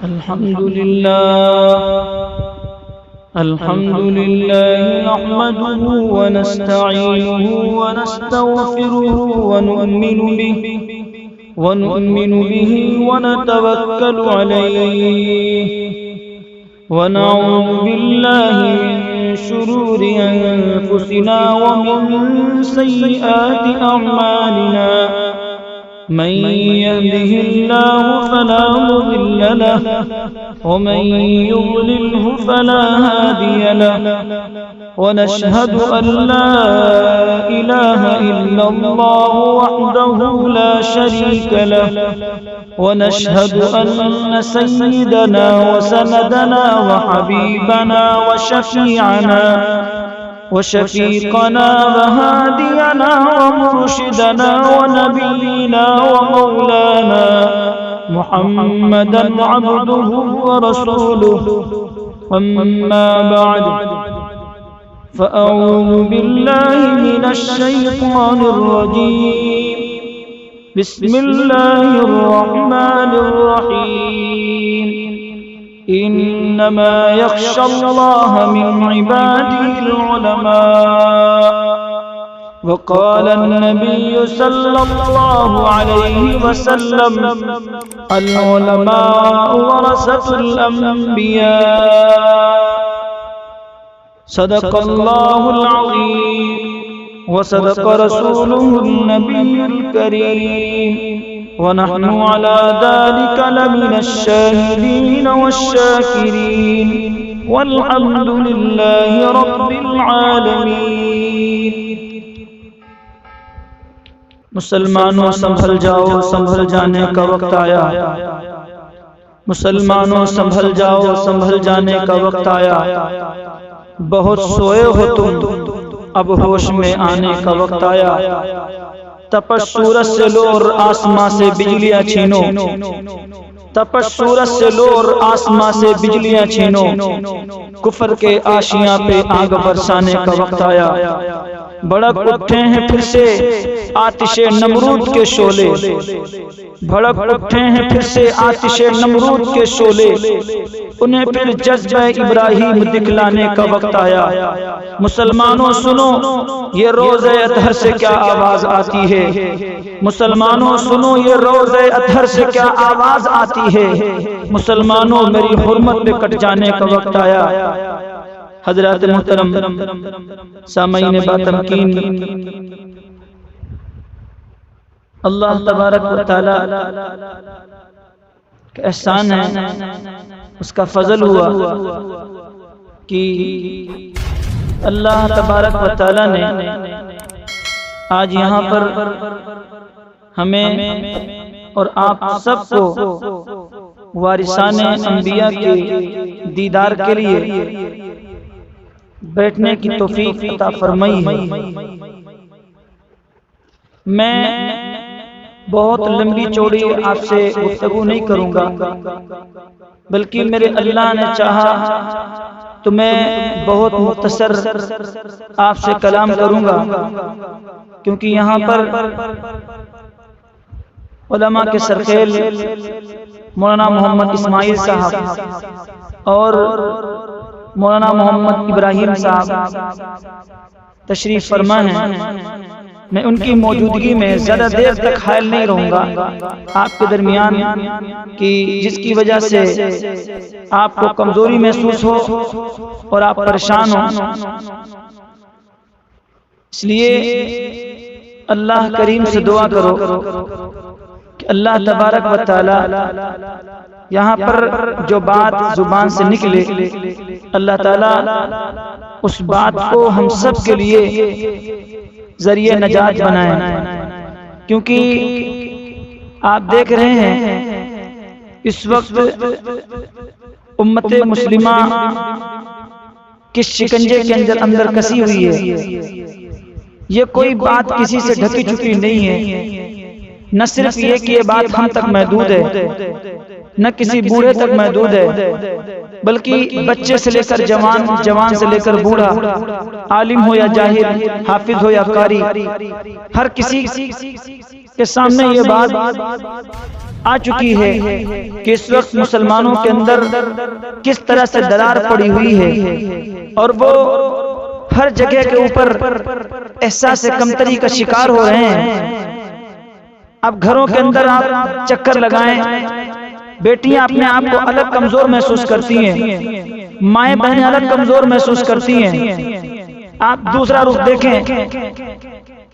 الحمد لله نحمده ونستعينه ونستغفره ونؤمن به ونتوكل عليه ونعوذ بالله من شرور أنفسنا ومن سيئات أعمالنا من يهده الله فلا مضل له ومن يضلله فلا هادي له ونشهد أن لا إله إلا الله وحده لا شريك له ونشهد أن سيدنا وسندنا وحبيبنا وشفيقنا وهادينا ومرشدنا ونبينا ومولانا محمدا عبده ورسوله أما بعد فأعوذ بالله من الشيطان الرجيم بسم الله الرحمن الرحيم إنما يخشى الله من عباده العلماء وقال النبي صلى الله عليه وسلم العلماء ورثة الأنبياء صدق الله العظيم وصدق رسوله النبي الكريم ونحن على ذلك لمن الشاهدين والشاكرين والحمد لله رب العالمين. مسلمانوں سنبھل جاؤ، سنبھل جانے کا وقت آیا. مسلمانوں سنبھل جاؤ، سنبھل جانے کا وقت آیا. بہت سوئے ہو تم، اب ہوش میں آنے کا وقت آیا. تپش سورج سے لو اور آسماں سے بجلیاں چھینو، تپش سورج سے لو اور آسماں سے بجلیاں چھینو. کفر کے آشیاں پہ آگ برسانے کا وقت آیا. بھڑک اٹھے ہیں پھر سے آتش نمرود کے شعلے، بھڑک اٹھے ہیں پھر سے آتش نمرود کے شعلے. انہیں پھر جذبہ ابراہیم دکھلانے کا وقت آیا. مسلمانوں سنو یہ روزہ اطہر سے کیا آواز آتی ہے. مسلمانوں سنو یہ روزہ اطہر سے کیا آواز آتی ہے. مسلمانوں میری حرمت پہ کٹ جانے کا وقت آیا. حضرات محترم سامعین باتمکین، اللہ تبارک و تعالی کا احسان ہے، اس کا فضل ہوا کہ اللہ تبارک و تعالی نے آج یہاں پر ہمیں اور آپ سب کو وارثان انبیاء کے دیدار کے لیے بیٹھنے کی توفیق عطا فرمائی ہے. میں بہت لمبی چوڑی آپ سے گفتگو نہیں کروں گا، بلکہ میرے اللہ نے چاہا تو میں بہت مختصر آپ سے کلام کروں گا، کیونکہ یہاں پر علماء کے سرخیل مولانا محمد اسماعیل صاحب اور مولانا محمد ابراہیم صاحب تشریف فرما ہیں. میں ان کی موجودگی میں زیادہ دیر تک حائل نہیں رہوں گا آپ کے درمیان، کہ جس کی وجہ سے آپ کو کمزوری محسوس ہو اور آپ پریشان ہو. اس لیے اللہ کریم سے دعا کرو کہ اللہ تبارک و تعالی یہاں پر جو بات زبان سے نکلے، اللہ تعالی اس بات کو ہم سب کے لیے ذریعہ نجات بنائے. کیونکہ آپ دیکھ رہے ہیں اس وقت امت مسلمہ کس شکنجے کے اندر کسی ہوئی ہے. یہ کوئی بات کسی سے ڈھکی چھپی نہیں ہے. نہ صرف یہ کہ یہ بات ہم تک محدود ہے، نہ کسی بوڑھے تک محدود ہے، بلکہ بچے سے لے کر جوان سے لے کر بوڑھا، عالم ہو یا جاہل، حافظ ہو یا قاری، ہر کسی کے سامنے یہ بات آ چکی ہے کہ اس وقت مسلمانوں کے اندر کس طرح سے درار پڑی ہوئی ہے، اور وہ ہر جگہ کے اوپر احساس کمتری کا شکار ہو رہے ہیں۔ اب گھروں کے اندر آپ چکر لگائیں، بیٹیاں اپنے آپ کو الگ کمزور محسوس کرتی ہیں، مائیں بہنیں الگ کمزور محسوس کرتی ہیں۔ آپ دوسرا رخ دیکھیں،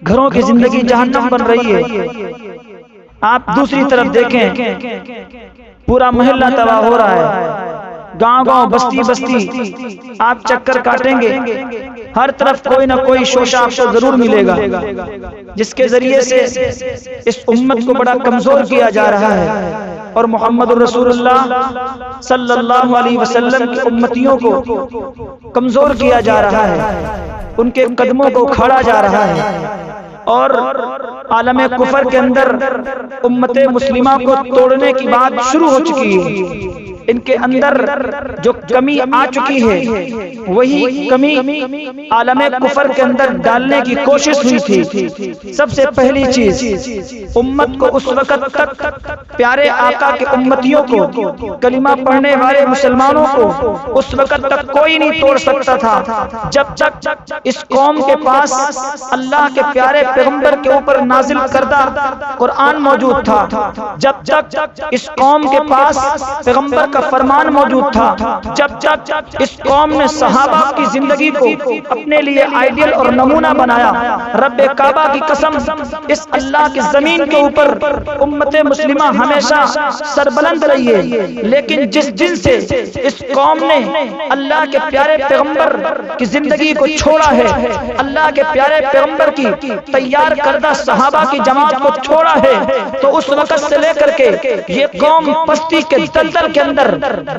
گھروں کی زندگی جہنم بن رہی ہے۔ آپ دوسری طرف دیکھیں، پورا محلہ تباہ ہو رہا ہے، گاؤں گاؤں بستی بستی آپ چکر کاٹیں گے، ہر طرف کوئی نہ کوئی شوشہ آپ کو ضرور ملے گا، جس کے ذریعے سے اس امت کو بڑا کمزور کیا جا رہا ہے، اور محمد الرسول اللہ صلی اللہ علیہ وسلم کی امتیوں کو کمزور کیا جا رہا ہے، ان کے قدموں کو اکھاڑا جا رہا ہے، اور عالم کفر کے اندر امت مسلمہ کو توڑنے کی بات شروع ہو چکی ہے۔ ان کے اندر جو کمی آ چکی ہے وہی کمی عالم کفر کے اندر ڈالنے کی کوشش ہوئی تھی۔ سب سے پہلی چیز، امت کو اس وقت تک، پیارے آقا کے امتیوں کو، کلمہ پڑھنے والے مسلمانوں کو اس وقت تک کوئی نہیں توڑ سکتا تھا جب تک اس قوم کے پاس اللہ کے پیارے پیغمبر کے اوپر نازل کردہ قرآن موجود تھا، جب تک اس قوم کے پاس پیغمبر کا فرمان موجود تھا، جب تک اس قوم نے صحابہ کی زندگی کو اپنے لیے آئیڈیل اور نمونہ بنایا۔ رب کعبہ کی قسم، اس اللہ کی زمین کے اوپر امت مسلمہ ہمیشہ سربلند رہی ہے، لیکن جس دن سے اس قوم نے اللہ کے پیارے پیغمبر کی زندگی کو چھوڑا ہے، اللہ کے پیارے پیغمبر کی تیار کردہ صحابہ کی جماعت کو چھوڑا ہے، تو اس وقت سے لے کر کے یہ قوم پستی کے دلدل کے اندر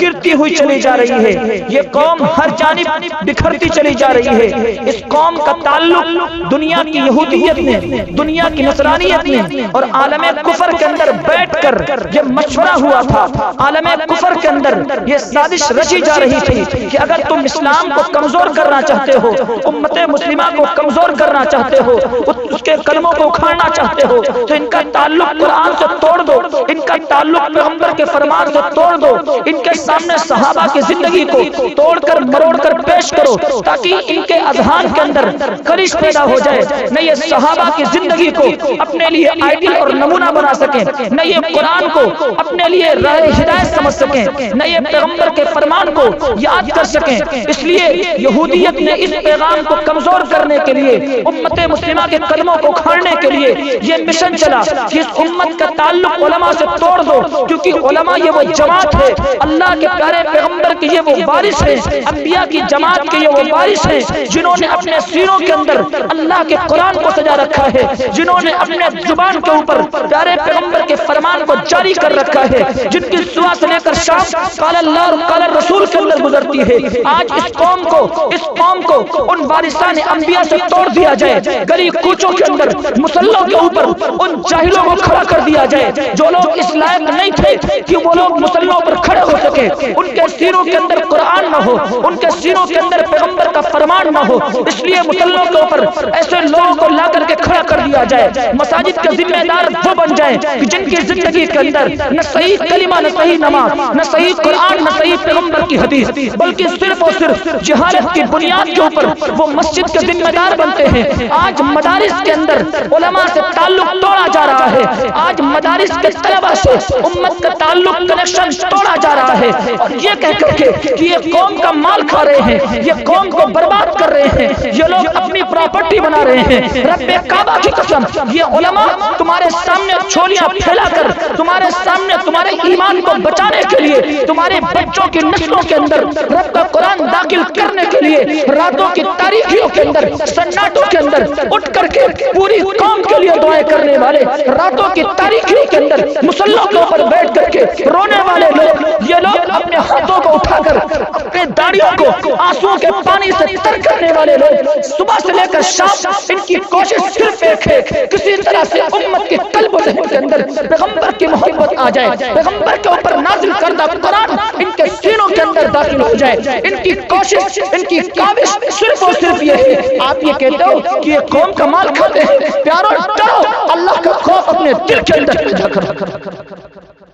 گرتی ہوئی چلی جا رہی ہے، یہ قوم ہر جانب بکھرتی چلی جا رہی ہے۔ اس قوم کا تعلق دنیا کی یہودیت نے، دنیا کی نصرانیت نے، اور عالم کفر کے اندر بیٹھ کر یہ مشورہ ہوا تھا، عالم کفر کے اندر یہ سازش رچی جا رہی تھی کہ اگر تم اسلام کو کمزور کرنا چاہتے ہو، امت مسلمہ کو کمزور کرنا چاہتے ہو، اس کے کلموں کو اکھاڑنا چاہتے ہو، تو ان کا تعلق قرآن سے توڑ دو، ان کا تعلق پیغمبر کے فرمان سے توڑ دو، ان کے سامنے صحابہ کی زندگی کو توڑ کر مروڑ کر پیش کرو، تاکہ ان کے اذہان کے اندر خلش پیدا ہو جائے، نہ یہ صحابہ کی زندگی کو اپنے لیے آئیڈیل اور نمونہ بنا سکیں، نہ یہ قرآن کو اپنے لیے راہ ہدایت سمجھ سکیں، نہ یہ پیغمبر کے فرمان کو یاد کر سکیں۔ اس لیے یہودیت نے اس پیغام کو کمزور کرنے کے لیے، امت مسلمہ کے قدموں کو اکھاڑنے کے لیے یہ مشن چلا کہ اس امت کا تعلق علماء سے توڑ دو، کیونکہ علماء یہ وہ جماعت ہے، اللہ کے پیارے پیغمبر کی یہ وہ وارث ہیں، انبیاء کی جماعت کے یہ وہ وارث ہیں جنہوں نے اپنے سینوں کے اندر اللہ کے قرآن کو سجا رکھا ہے، جنہوں نے اپنے زبان کے اوپر پیارے پیغمبر کے فرمان کو جاری کر رکھا ہے، جن کی صبح سے لے کر شام قال اللہ اور قال الرسول کے اندر گزرتی ہے۔ آج اس قوم کو ان وارثان انبیاء سے توڑ دیا جائے، گلی کوچوں کے اندر مسلوں کے اوپر ان جاہلوں کو کھڑا کر دیا جائے جو لوگ اس لائق نہیں تھے کہ وہ لوگ مسلوں پر کھڑے ہو سکے، ان کے سینوں کے اندر قرآن نہ ہو، ان کے سینوں کے اندر پیغمبر کا فرمان نہ ہو، اس لیے مسلوں کے اوپر ایسے لوگوں کو لا کر کے کھڑا کر دیا جائے۔ مساجد کے ذمہ دار وہ بن جائیں کہ جن کی زندگی کے اندر نہ صحیح کلمہ، نہ صحیح نماز، نہ صحیح قرآن، نہ صحیح پیغمبر کی حدیث، بلکہ صرف اور صرف جہالت کی بنیاد کے اوپر وہ مسجد کے ذمہ دار بنتے ہیں۔ آج مدارس کے اندر علماء سے تعلق توڑا جا رہا ہے، آج مدارس کے طلبہ سے امت کا تعلق کنیکشن توڑا جا رہا ہے، اور یہ کہہ کر کے کہ یہ قوم کا مال کھا رہے ہیں، یہ قوم کو برباد کر رہے ہیں، یہ لوگ اپنی پراپرٹی بنا رہے ہیں۔ رب کعبہ کی قسم، یہ علماء تمہارے سامنے چھولیاں پھیلا کر تمہارے سامنے تمہارے ایمان کو بچانے کے لیے، تمہارے بچوں کی نسلوں کے اندر رب کا قرآن داخل کرنے کے لیے راتوں کی تاریکیوں کے اندر، سناٹوں کے اندر اٹھ کر کے پوری قوم کے لیے دعائیں کرنے والے، راتوں کی تاریکیوں کے اندر مصلوں کے اوپر بیٹھ کر کے رونے والے لوگ، یہ لوگ اپنے ہاتھوں کو اٹھا کر اپنے داڑھیوں کو آنسوؤں کے پانی سے تر کرنے والے لوگ، صبح سے لے کر شام ان کی کوشش صرف ایک ہے، کسی طرح سے امت کے قلب و ذہن کے اندر پیغمبر کی محبت آ جائے، پیغمبر کے اوپر نازل کردہ قرآن ان کے سینوں کے اندر داخل ہو جائے۔ ان کی کوشش، ان کی کاوش صرف اور صرف یہ ہے۔ آپ یہ کہتے ہو کہ یہ قوم کا مال کھاتے ہیں، پیارو ڈرو، اللہ کا خوف اپنے دل کے اندر پیدا کرو۔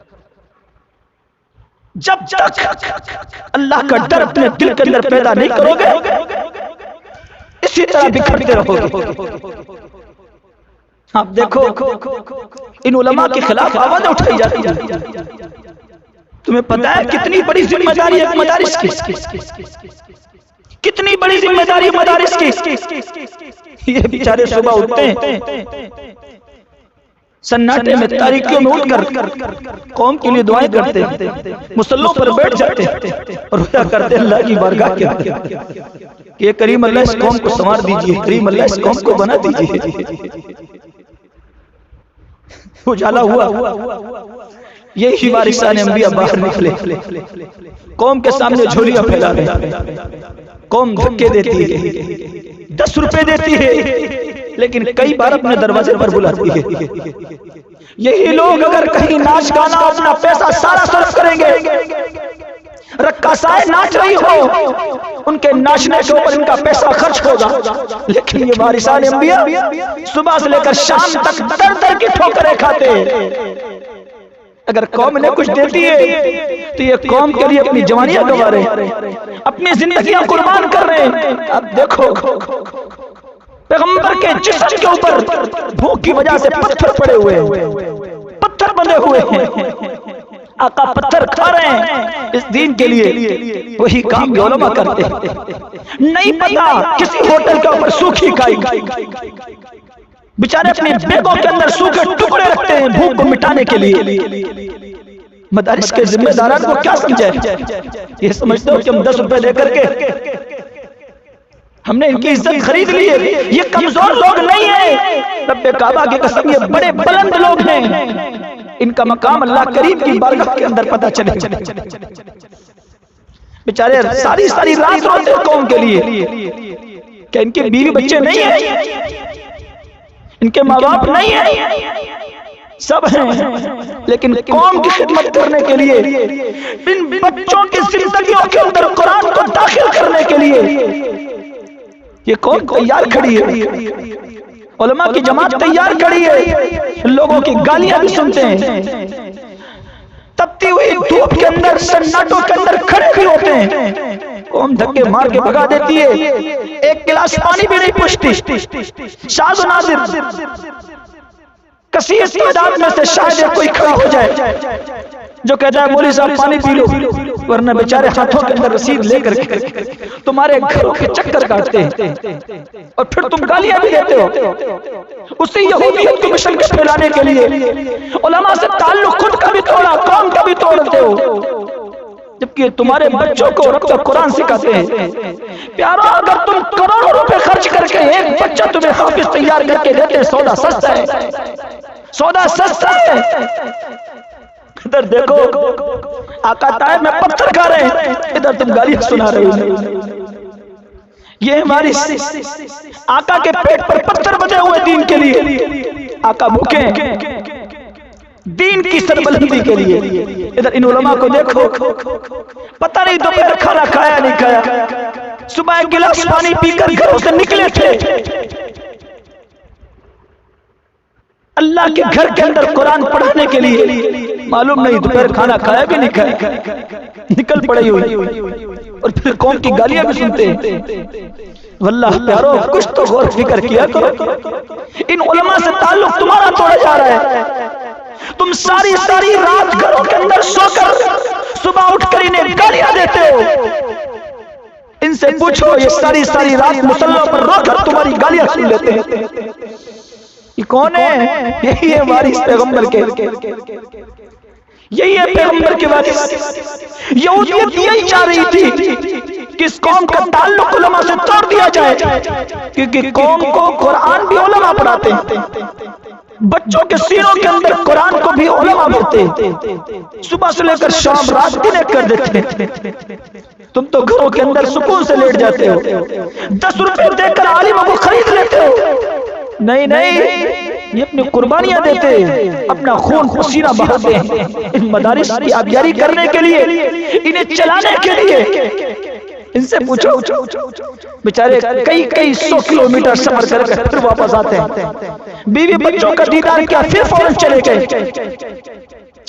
جب تک اللہ کا ڈر اپنے دل کے اندر پیدا نہیں کرو گے اسی طرح بکھرتے رہو گے۔ آپ دیکھو ان علماء کے خلاف آواز اٹھائی جاتی ہے۔ تمہیں پتا ہے کتنی بڑی ذمہ داری ہے مدارس کی، کتنی بڑی ذمہ داری ہے مدارس کی۔ یہ بیچارے صبح اٹھتے ہیں، سناٹے میں تاریکیوں میں اٹھ کر قوم کے لیے دعائیں کرتے ہیں، مصلوں پر بیٹھ جاتے ہیں اور رویا کرتے ہیں اللہ کی بارگاہ کے آگے کہ کریم اللہ اس قوم کو سنوار دیجئے، کریم اللہ اس قوم کو بنا دیجئے۔ اجالا ہوا، یہی وارثان انبیاء باہر نکلے، قوم کے سامنے جھولیاں پھیلا رہے، قوم دھکے دیتی ہے، 10 روپے دیتی ہے لیکن کئی بار اپنے دروازے پر بلاتی ہے۔ یہی لوگ اگر کہیں ناچ گانا اپنا پیسہ سارا صرف کریں گے، رقاصائیں ناچ رہی ہو ان کے ناچنے کے اوپر ان کا پیسہ خرچ ہوگا، لیکن یہ وارثان انبیاء صبح سے لے کر شام تک در در کی ٹھوکریں کھاتے ہیں۔ اگر قوم نے کچھ دیتی ہے تو یہ قوم کے لیے اپنی جوانیاں گنوا رہے ہیں، اپنی زندگیاں قربان کر رہے ہیں۔ اب دیکھو پیغمبر کے جسم کے اوپر بھوک کی وجہ سے پتھر پڑے ہوئے ہیں، پتھر بندے ہوئے ہیں، آقا پتھر کھا رہے ہیں اس دین کے لیے۔ وہی کام یہ علماء کرتے ہیں، نہیں پتا کسی ہوٹل کے اوپر سوکھی کھائی، بیچارے اپنی بیگوں کے اندر سوکھے ٹکڑے رکھتے ہیں بھوک کو مٹانے کے لیے۔ مدارس کے ذمہ داران کو کیا سمجھے؟ یہ سمجھتے ہو کہ ہم 10 روپے دے کر کے ہم نے ان کی عزت خرید لی ہے۔ یہ کمزور لوگ نہیں ہیں، رب کعبہ کی قسم یہ بڑے بلند لوگ ہیں، ان کا مقام اللہ کریم کی بارگاہ کے اندر پتہ چلے۔ بیچارے ساری رات روتے قوم کے لیے کہ ان کے بیوی بچے نہیں ہیں، ان کے ماں باپ نہیں ہیں، سب ہیں، لیکن قوم کی خدمت کرنے کے لیے ان بچوں کی زندگیوں کے اندر قرآن کو داخل کرنے کے لیے یہ قوم تیار کھڑی ہے، علماء کی جماعت تیار کھڑی ہے۔ لوگوں کی گالیاں بھی سنتے ہیں، تپتی ہوئی دھوپ کے اندر سناٹوں کے اندر کھڑے بھی ہوتے ہیں، قوم دھکے مار کے بھگا دیتی ہے، ایک گلاس پانی بھی نہیں پوچھتی۔ شاذ و نادر کثیر تعداد میں سے شاید کوئی کھڑا ہو جائے جو کہتا ہے مولوی صاحب پانی پی لو، ورنہ بیچارے ہاتھوں کے اندر رسید لے کر کے تمہارے گھروں کے چکر کاٹتے ہیں اور پھر تم گالیاں بھی دیتے ہو۔ اسی یہودیت کو مشن کے پھیلانے کے لیے علماء سے تعلق خود کا بھی توڑا، قوم کا بھی توڑتے ہو، جبکہ تمہارے بچوں کو رب کا قرآن سکھاتے ہیں۔ پیارو اگر تم کروڑوں روپے خرچ کر کے ایک بچہ تمہیں حافظ تیار کر کے دیتے، سودا سستا ہے، سودا سستا ہے۔ ادھر دیکھو آقا طائب میں پتھر کھا رہے ہیں، ادھر تم گالیاں سنا رہے ہو۔ یہ ہماری آقا کے پیٹ پر پتھر بجے ہوئے دین کے لیے، آقا بھوکے ہیں دین کی سربلندی کے لیے۔ ادھر ان علماء کو دیکھو، پتہ نہیں دوپہر کھانا کھایا نہیں کھایا، صبح ایک گلاس پانی پی کر گھروں سے نکلے تھے، اللہ کے گھر کے اندر قرآن پڑھانے کے لیے، معلوم نہیں دوپہر کھانا کھایا بھی نہیں کھایا، نکل پڑی ہوئی اور پھر قوم کی گالیاں بھی سنتے ہیں۔ واللہ پیارو کچھ تو غور فکر کیا کرو، ان علماء سے تعلق تمہارا توڑا جا رہا ہے۔ تم ساری رات گھروں کے اندر سو کر صبح اٹھ کر انہیں گالیاں دیتے ہو۔ ان سے پوچھو یہ ساری رات مصلوں پر رو کر تمہاری گالیاں سن لیتے ہیں، یہ کون ہے؟ یہی ہے وارث پیغمبر کے، یہی ہے پیغمبر کے وارث۔ یہودیت یہی چاہ رہی تھی کہ اس قوم کا تعلق علماء سے توڑ دیا جائے، کیونکہ قوم کو قرآن بھی علماء پڑھاتے ہیں، بچوں کے سینوں کے اندر قرآن کو بھی علماء پڑھتے ہیں، صبح سے لے کر شام رات دن کر دیتے ہیں۔ تم تو گھروں کے اندر سکون سے لیٹ جاتے ہو، 10 روپے دے کر عالموں کو خرید لیتے ہو۔ نہیں یہ اپنی قربانیاں دیتے ہیں، اپنا خون پسینہ بہاتے ہیں ان مدارس کی آبیاری کرنے کے لیے، انہیں چلانے کے لیے۔ ان سے پوچھو بیچارے کئی 100 کلومیٹر سفر کر کر پھر واپس آتے ہیں، بیوی بچوں کا دیدار کیا پھر فوراً چلے گئے،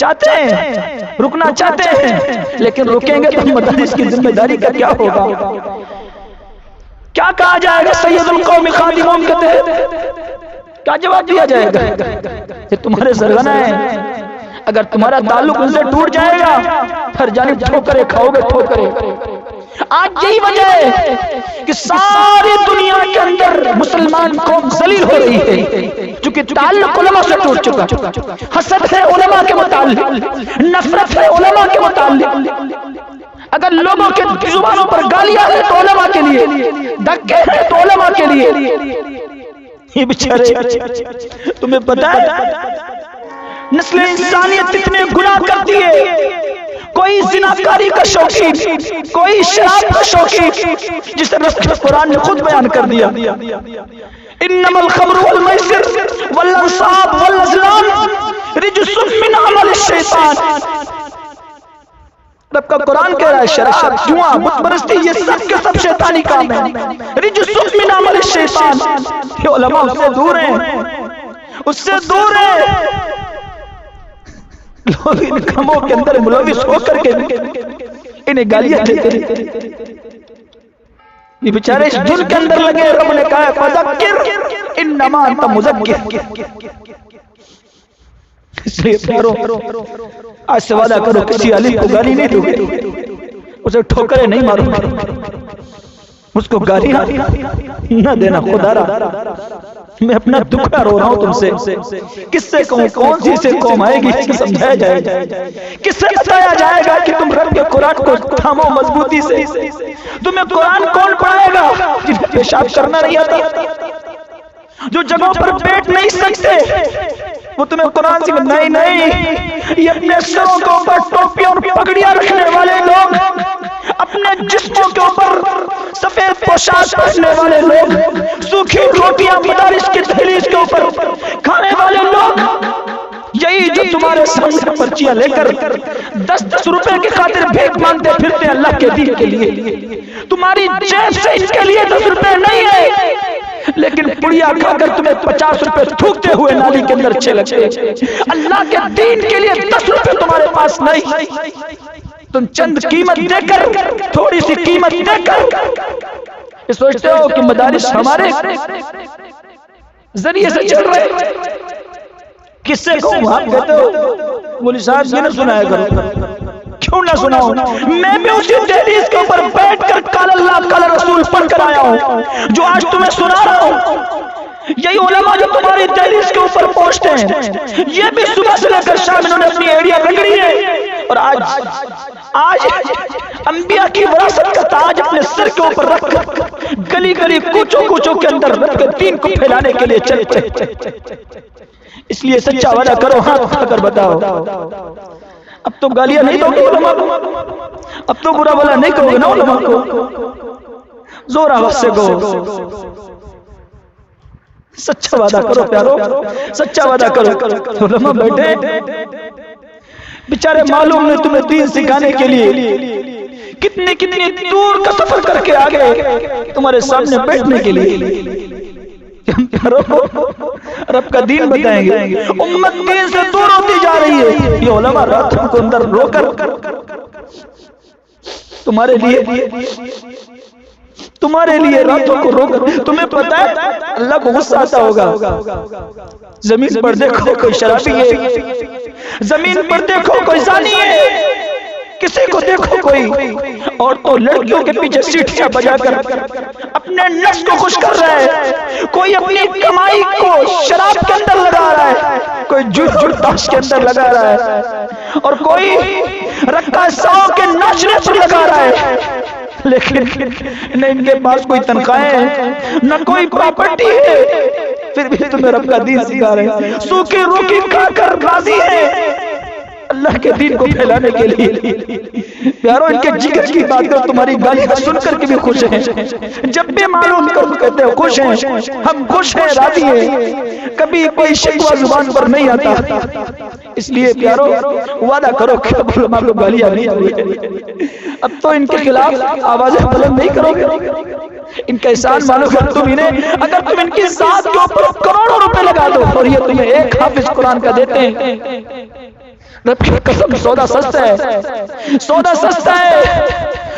چاہتے ہیں، رکنا چاہتے ہیں، لیکن رکیں گے تو مدارس کی ذمہ داری کا کیا ہوگا؟ کیا کہا جائے گا سید القوم خادمون کے تحت؟ کیا جواب دیا جائے گا؟ یہ تمہارے سرغنہ ہیں، اگر تمہارا تعلق ان سے ٹوٹ جائے گا ہر جانب ٹھوکریں کھاؤ گے، ٹھوکریں۔ آج یہی وجہ ہے کہ ساری دنیا کے اندر مسلمان قوم ذلیل ہو رہی ہے، چونکہ تعلق علماء سے ٹوٹ چکا، حسد ہے علماء کے متعلق، نفرت ہے علماء کے متعلق۔ اگر لوگوں کے زبانوں پر گالیاں ہیں تو علماء کے لیے، دھکے ہیں تو علماء کے لیے۔ یہ بیچارے، تمہیں پتہ ہے نسل انسانیت کتنے گناہ کرتی ہے؟ کوئی زناکاری کا شوقین، کوئی شراب کا شوقین، جسے قرآن نے خود بیان کر دیا، انما الخمر والمیسر والانصاب والازلام رجس من عمل الشیطان۔ رب کا قرآن کہہ رہا ہے شراب، جوا، بت پرستی، یہ سب کے سب شیطانی کام ہیں۔ رجس من عمل الشیطان، یہ علماء اس سے دور ہیں، اس سے دور ہیں۔ لوگ ان کاموں کے اندر ملوث ہو کر کے انہیں گالیاں دیتے ہیں۔ یہ بیچارے اس دھن کے اندر لگے، رب نے کہا ہے فذکر انما انت مذکر۔ اس لیے پیارو، آج سے وعدہ کرو کسی عالم کو گالی نہیں دو گے، اسے ٹھوکریں نہیں مارو گے، اس کو گالیاں نہ دینا۔ خدا را میں اپنا دکھڑا رو رہا ہوں تم سے، کس سے کہوں؟ کون سی سے قوم آئے گی اس کی سمجھایا جائے گا؟ کس سے بتایا جائے گا کہ تم رب کے قرآن کو تھامو مضبوطی سے؟ تمہیں قرآن کون پڑھائے گا جنہیں پیشاب کرنا نہیں آتا، جو جگہوں پر بیٹھ نہیں سکتے، وہ تمہیں قرآن سے نہیں۔ یہ اپنے سروں کے اوپر ٹوپیاں اور پگڑیاں رکھنے والے لوگ، اپنے جسموں کے اوپر سفید پوشاک پہننے والے لوگ، سوکھی روٹیاں مدارس کی دہلیز کے اوپر کھانے والے لوگ، یہی جو تمہارے سامنے پرچیاں لے کر 10-10 روپے کی خاطر بھیک مانگتے پھرتے اللہ کے دین کے لیے، تمہاری جیب سے اس کے لیے 10 روپے نہیں ہے، لیکن پڑیا کھا کر تمہیں 50 روپے تھوکتے ہوئے نالی کے اندر اچھے لگتے۔ اللہ کے دین کے لیے 10 روپے تمہارے پاس نہیں، تم چند قیمت دے کر، تھوڑی سی قیمت دے کر سوچتے ہو کہ مدارس ہمارے ذریعے سے چل رہے۔ کس سے کہوں؟ آپ کہتے ہو مولوی صاحب یہ نہ سنایا کرو، کیوں نہ سناؤں؟ میں بھی اسی دہلیز کے اوپر بیٹھ کر قال اللہ قال رسول پڑھ کر آیا ہوں، جو آج تمہیں سنا رہا ہوں۔ یہی علماء جو تمہاری دہلیز کے اوپر پہنچتے ہیں، یہ بھی صبح سے لے کر شام انہوں نے اپنی ایڑیاں رگڑی ہے، اور آج انبیاء کی وراثت کا تاج اپنے سر کے اوپر رکھ کر گلی گلی کوچوں کوچوں کے اندر رب کے دین کو پھیلانے کے لیے چلتے۔ اس لیے سچا وعدہ کرو، ہاتھ اٹھا کر بتاؤ، اب تو گالیاں نہیں دو گے علماء کو، اب تو برا بھلا نہیں کہو گے نا علماء کو، زور آواز سے کہو، سچا وعدہ کرو پیارو، سچا وعدہ کرو۔ علماء بیٹھے بیچارے معلوم نہیں تمہیں دین سکھانے کے لیے کتنی دور کا سفر کر کے آگے تمہارے سامنے بیٹھنے کے لیے رب کا دین بتائیں گے۔ امت دین سے دور ہوتی جا رہی ہے، یہ علماء راتوں کو اندر رو کر تمہارے لیے راتوں کو رو کر، تمہیں پتہ ہے اللہ کو غصہ آتا ہوگا۔ زمین پر دیکھو کوئی شرابی ہے، زمین پر دیکھو کوئی زانی ہے، کسی کو دیکھو کوئی عورتوں لڑکیوں کے پیچھے سیٹیاں بجا کر اپنے نفس کو خوش کر رہا ہے، کوئی اپنی کمائی کو شراب کے اندر لگا رہا ہے، کوئی جھوٹ تاش کے اندر لگا رہا ہے، اور کوئی رکھا ساؤ کے ناچنے پر لگا رہا ہے، لیکن نہ ان کے پاس کوئی تنخواہیں ہیں، نہ کوئی پراپرٹی ہے، پھر بھی تمہیں رب کا دین سکھا رہے ہیں، سوکھی روکی کھا کر راضی ہے اللہ کے دین کو پھیلانے کے لیے۔ پیارو ان کے جگر کی بات کر، تمہاری گالیاں سن کر کے بھی خوش ہیں، جب بھی معلوم کر کہتے ہیں خوش ہیں، ہم خوش ہیں، راضی ہیں، کبھی کوئی شکوہ زبان پر نہیں آتا۔ اس لیے پیارو وعدہ کرو کہ اب علماء کو گالیاں نہیں ہوئی، اب تو ان کے خلاف آوازیں بلند نہیں کرو گے۔ ان کا احسان مانو کہ تم انہیں، اگر تم ان کی ذات کے اوپر کروڑوں روپے لگا دو اور یہ تمہیں ایک حافظ قرآن کا دیتے ہیں، رب کی قسم سودا سستا ہے، سودا سستا ہے،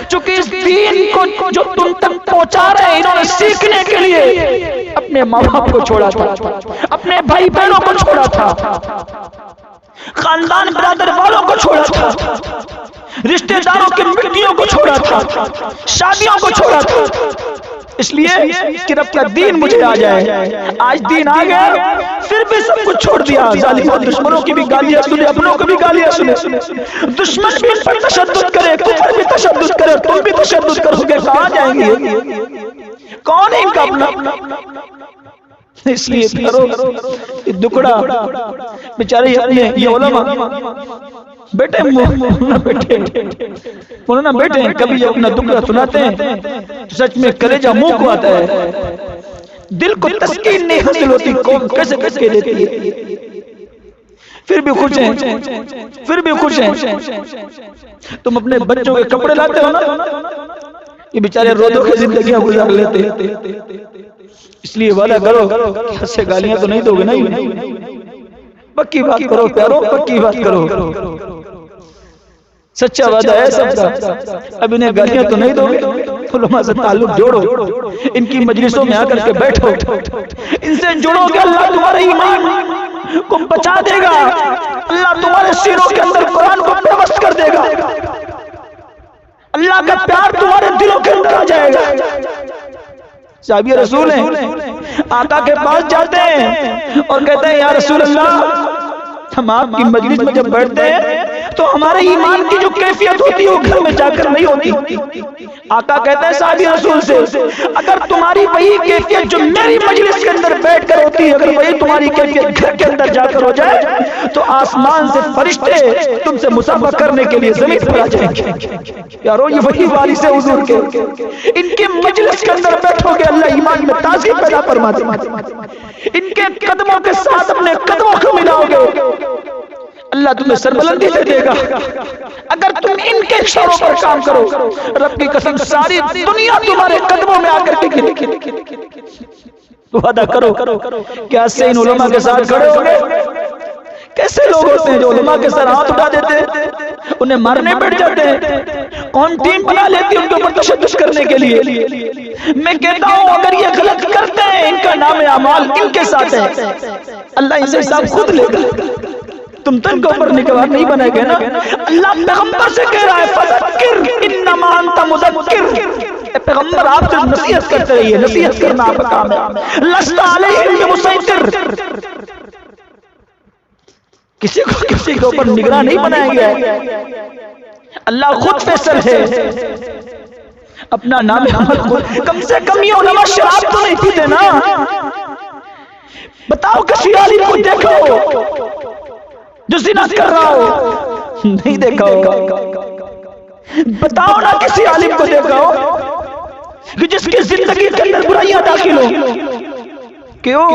چونکہ اس دین کو جو تم تک پہنچا رہے ہیں انہوں نے سیکھنے کے لیے اپنے ماں باپ کو چھوڑا تھا، اپنے بھائی بہنوں کو چھوڑا تھا، خاندان برادر والوں کو چھوڑا تھا، رشتہ داروں کی مٹیوں کو چھوڑا تھا، شادیوں کو چھوڑا تھا، اس لیے کہ رب کا دین مجھے آ جائے۔ آج دین آ گیا پھر بھی سب کچھ چھوڑ دیا، ظالموں دشمنوں کی بھی گالیاں سنے، اپنوں کو بھی گالیاں سنے، دشمن بھی ان پر تشدد کرے، کفر بھی تشدد کرے، تم بھی تشدد کرو گے، کہاں جائیں گے؟ کون ہے ان کا اپنا؟ اس لیے کرو دکڑا بیچارے اپنے یہ علماء بیٹے مولانا بیٹے کبھی جب اپنا دکڑا سناتے ہیں سچ میں کلیجہ منہ کو آتا ہے، دل کو تسکین نہیں حاصل ہوتی، قوم کیسے کس کے دیتی ہے، پھر بھی خوش ہیں، پھر بھی خوش ہیں۔ تم اپنے بچوں کے کپڑے لاتے ہو نا، یہ بیچارے رو دو کے زندگیاں گزار لیتے، اس لیے وعدہ کرو کہ سے گالیاں تو نہیں دو گے، نہیں، پکی بات کرو پیارو، پکی بات کرو، سچا وعدہ ہے سب کا۔ اب انہیں گالیاں تو نہیں دو گے، علماء سے تعلق جوڑو، ان کی مجلسوں میں آ کر کے بیٹھو، ان سے جڑو گے، اللہ تمہارے ایمان کو بچا دے گا، اللہ تمہارے سینوں کے اندر قرآن کو پیوست کر دے گا، اللہ کا پیار تمہارے دلوں کے اندر آ جائے گا۔ صحابی رسول ہیں، آقا کے پاس جاتے ہیں اور کہتے ہیں یا رسول اللہ، ہم آپ کی مجلس میں جب بیٹھتے ہیں تو ہمارے ایمان کی جو کیفیت ہوتی ہے وہ گھر میں جا کر نہیں ہوتی۔ آقا کہتے ہیں صحابی رسول سے، اگر تمہاری وہی کیفیت جو میری مجلس کے اندر بیٹھ کر ہوتی ہے، اگر وہی تمہاری کیفیت گھر کے اندر جا کر ہو جائے تو آسمان سے فرشتے تم سے مصافحہ کرنے کے لیے زمین پر آ جائیں گے۔ یارو یہ وہی وارث ہے حضور کے، ان کے مجلس کے اندر بیٹھو گے اللہ ایمان میں تازگی پیدا فرماتے ہیں، ان کے قدموں کے ساتھ اپنے قدموں کو ملاؤ گے، اللہ تمہیں سربلندی دے دے گا اگر تم ان کے اشاروں پر کام کرو۔ رب کی قسم ساری دنیا تمہارے قدموں میں آ کر کے گرے گی۔ وعدہ کرو کیا سے ان علماء کے ساتھ کھڑے ہو گے؟ کیسے لوگ ہوتے ہیں جو علماء کے سر ہاتھ اٹھا دیتے ہیں، انہیں مارنے بیٹھ جاتے ہیں، کون ٹیم بنا لیتی ہے ان کے اوپر تشدد کرنے کے لیے؟ میں کہتا ہوں اگر یہ غلط کرتے ہیں ان کا نام اعمال ان کے ساتھ ہے، اللہ ان سے حساب خود لے گا، تم تن کے اوپر نگران نہیں بنے گے نا۔ اللہ پیغمبر سے کہہ رہا ہے فذکر انما انت مذکر، پیغمبر آپ سے نصیحت کرتے رہیے، نصیحت کرنا آپ کا کام ہے، لست علیہم بمسیطر، کسی کے اوپر نگران نہیں بنایا گیا ہے، اللہ خود فیصل ہے، اپنا نام عمل خود۔ کم سے کم یہ علماء شراب تو نہیں پیتے نا، بتاؤ کسی عالم کو دیکھو جو زنا کر رہا ہو، نہیں دیکھا ہوگا، بتاؤ نا کسی عالم کو دیکھا ہو کہ جس کی زندگی کے اندر برائیاں داخل ہو۔ کیوں؟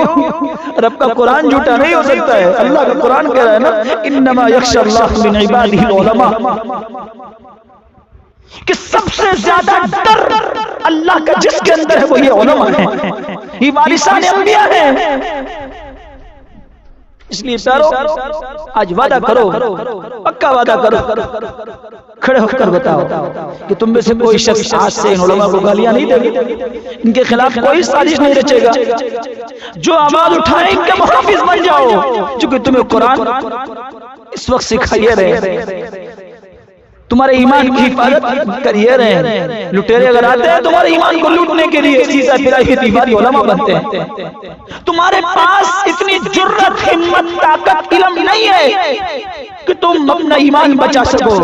رب کا قرآن جھوٹا نہیں ہو سکتا ہے، اللہ کا قرآن کہہ رہا ہے نا انما یخشی اللہ من عبادہ العلماء، کہ سب سے زیادہ ڈر اللہ کا جس کے اندر ہے وہ یہ علماء ہیں، یہ وارثان انبیاء ہیں۔ اس لیے پیارو آج وعدہ کرو، پکا وعدہ کرو، کھڑے ہو کر بتاؤ کہ تم میں سے کوئی شخص آج سے ان علماء کو گالیاں نہیں دے گا، ان کے خلاف کوئی سازش نہیں رچے گا، جو آواز اٹھائیں ان کے محافظ بن جاؤ، چونکہ تمہیں قرآن اس وقت سکھائیے رہے، تمہارے ایمان کی حفاظت کریے رہے۔ لٹیرے اگر آتے ہیں تمہارے ایمان کو لوٹنے کے لیے، سیسا پھرائی دیواری علماء بنتے ہیں، تمہارے پاس اتنی جرت، ہمت، طاقت، علم نہیں ہے کہ تم اپنا ایمان بچا سکو۔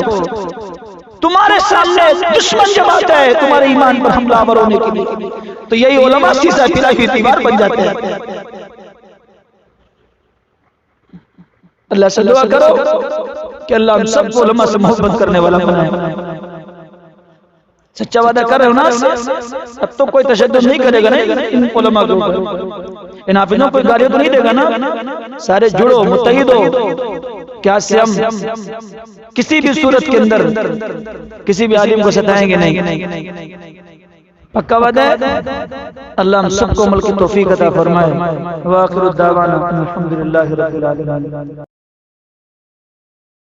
تمہارے سامنے دشمن جب آتا ہے تمہارے ایمان پر حملہ آور ہونے کے لیے تو یہی علماء سیسا پھرائی دیوار بن جاتے ہیں۔ اللہ سے دعا کرو کہ اللہ ہم سب کو علماء سے محبت کرنے والا بنائے۔ سچا وعدہ کر رہے ہو نا، اب تو کوئی تشدد نہیں کرے گا نا ان علماء کو، ان حافظوں کو گالیاں تو نہیں دے گا نا، سارے جڑو، متحد ہو، کیا سے ہم کسی بھی صورت کے اندر کسی بھی عالم کو ستائیں گے نہیں، پکا وعدہ ہے۔ اللہ ہم سب کو عمل کی توفیق عطا فرمائے۔ وآخر الدعوانا الحمدللہ رب العالمین۔